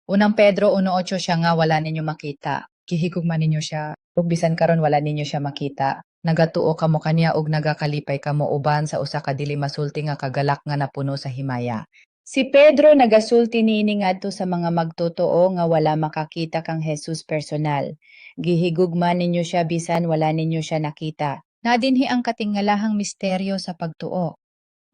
Unang Pedro 1:8 siya nga wala ninyo makita. Gihigugma ninyo siya. Ug bisan karon wala ninyo siya makita. Nagatuo kamo kaniya ug nagakalipay kamo uban sa usa ka dili masulti nga kagalak nga napuno sa himaya. Si Pedro nagasulti niini ngadto sa mga magtotoo nga wala makakita kang Jesus personal. Gihigugma ninyo siya bisan wala ninyo siya nakita. Nadinhi ang katingalahang misteryo sa pagtuo.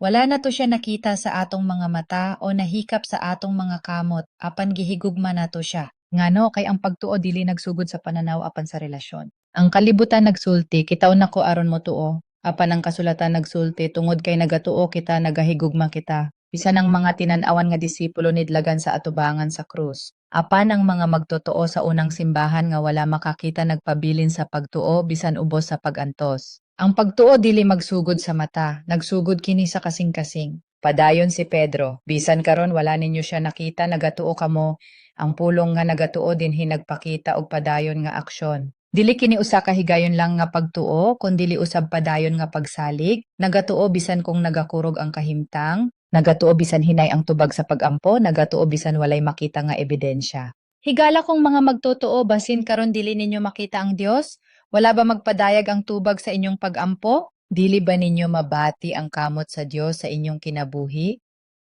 Wala na to siya nakita sa atong mga mata o nahikap sa atong mga kamot, apan gihigugma na to siya. Ngano kay ang pagtuo dili nagsugod sa pananaw apan sa relasyon. Ang kalibutan nagsulti, kitaw nako aron mo tuo. Apan ang kasulatan nagsulti, tungod kay nagatuo kita, nagahigugma kita. Bisan ang mga tinan-awan nga disipulo nidlagan sa atubangan sa krus. Apan ang mga magtotoo sa unang simbahan nga wala makakita nagpabilin sa pagtuo bisan ubos sa pagantos. Ang pagtuo dili magsugod sa mata, nagsugod kini sa kasing-kasing. Padayon si Pedro, bisan karon wala ninyo siya nakita, nagatuo kamo. Ang pulong nga nagatuo dinhi nagpakita og padayon nga aksyon. Dili kini usa ka higayon lang nga pagtuo, kun dili usab padayon nga pagsalig. Nagatuo bisan kung nagakurog ang kahimtang, nagatuo bisan hinay ang tubag sa pagampo, nagatuo bisan walay makita nga ebidensya. Higala kong mga magtotoo, basin karon dili ninyo makita ang Dios? Wala ba magpadayag ang tubag sa inyong pag-ampo? Dili ba ninyo mabati ang kamot sa Dios sa inyong kinabuhi?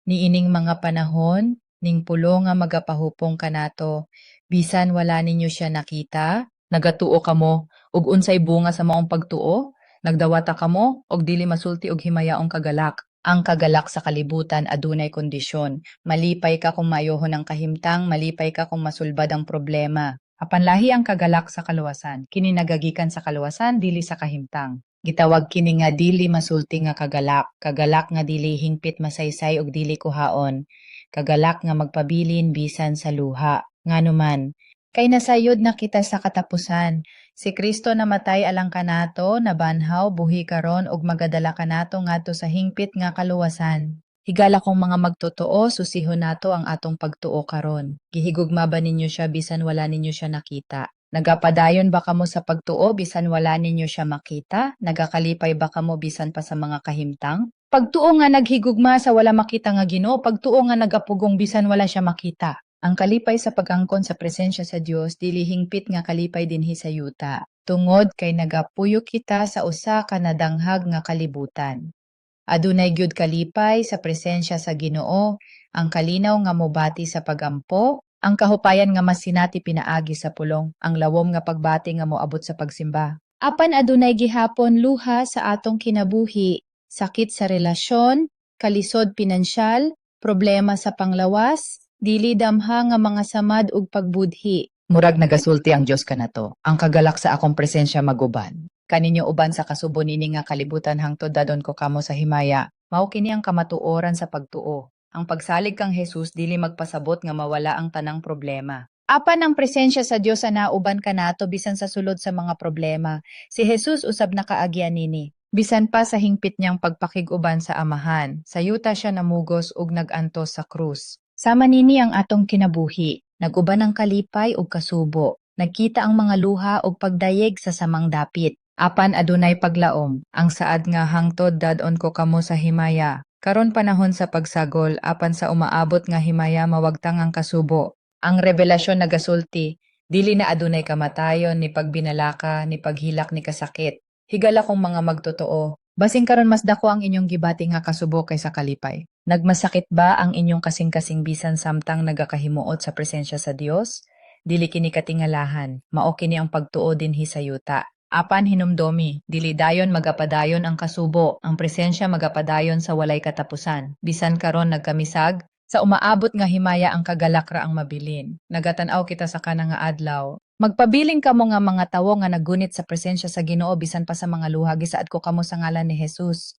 Niining mga panahon, ning pulo nga magapahupong kanato, bisan wala ninyo siya nakita, nagatuo kamo, ug unsay bunga sa maong pagtuo, nagdawata kamo, og dili masulti og himayaong kagalak. Ang kagalak sa kalibutan adunay kondisyon. Malipay ka kung mayohon ang kahimtang, malipay ka kung masulbad ang problema. Apan lahi ang kagalak sa kaluwasan, kini nagagikan sa kaluwasan dili sa kahimtang. Gitawag kini nga dili masulti nga kagalak, kagalak nga dili hingpit masaysay ug dili kuhaon, kagalak nga magpabilin bisan sa luha. Nganuman, kay nasayod na kita sa katapusan. Si Kristo namatay alang kanato, nabanhaw, buhi karon ug magadala kanato ngadto sa hingpit nga kaluwasan. Higala kong mga magtotoo, susihon nato ang atong pagtuo karon. Gihigugma ba ninyo siya bisan wala ninyo siya nakita? Nagapadayon ba kamo sa pagtuo bisan wala ninyo siya makita? Nagakalipay ba kamo bisan pa sa mga kahimtang? Pagtuo nga naghigugma sa wala makita nga Ginoo, pagtuo nga nagapugong bisan wala siya makita. Ang kalipay sa pagangkon sa presensya sa Dios dili hingpit nga kalipay dinhi sa yuta. Tungod kay nagapuyo kita sa usa ka nadanghag nga kalibutan. Adunay gyud kalipay sa presensya sa Ginoo, ang kalinaw nga mobati sa pagampo, ang kahupayan nga masinati pinaagi sa pulong, ang lawom nga pagbati nga moabot sa pagsimba. Apan adunay gihapon luha sa atong kinabuhi, sakit sa relasyon, kalisod pinansyal, problema sa panglawas, dili damha nga mga samad ug pagbudhi. Murag nagasulti ang Dios kanato. Ang kagalak sa akong presensya maguban. Kaninyo uban sa kasubo nini nga kalibutan hangtod dadon ko kamo sa himaya. Mao kini ang kamatuoran sa pagtuo. Ang pagsalig kang Jesus dili magpasabot nga mawala ang tanang problema. Apan ang presensya sa Dios ana uban kanato bisan sa sulod sa mga problema. Si Jesus usab nakaagyan nini. Bisan pa sa hingpit niyang pagpakig-uban sa amahan, sa yuta siya namugos ug nagantos sa krus. Sama nini ang atong kinabuhi. Naguban ang kalipay ug kasubo. Nagkita ang mga luha ug pagdayeg sa samang dapit. Apan adunay paglaom, ang saad nga hangtod dadon ko kamo sa himaya. Karon panahon sa pagsagol, apan sa umaabot nga himaya mawagtang ang kasubo. Ang revelasyon nagasulti, dili na adunay kamatayon, ni pagbinalaka, ni paghilak ni kasakit. Higala kong mga magtotoo, basing karon mas dako ang inyong gibati nga kasubo kaysa kalipay. Nagmasakit ba ang inyong kasing-kasing bisan samtang nagakahimuot sa presensya sa Dios? Dili kini katingalahan, mao kini ang pagtuo dinhi sa yuta. Apan hinumdomi, dili dayon magapadayon ang kasubo, ang presensya magapadayon sa walay katapusan. Bisan karon nagkamisag, sa umaabot nga himaya ang kagalakra ang mabilin. Nagatanaw kita sa kanang nga adlaw. Magpabiling kamo nga mga tawo nga nagunit sa presensya sa Ginoo bisan pa sa mga luha gisaad ko kamo sa ngalan ni Jesus.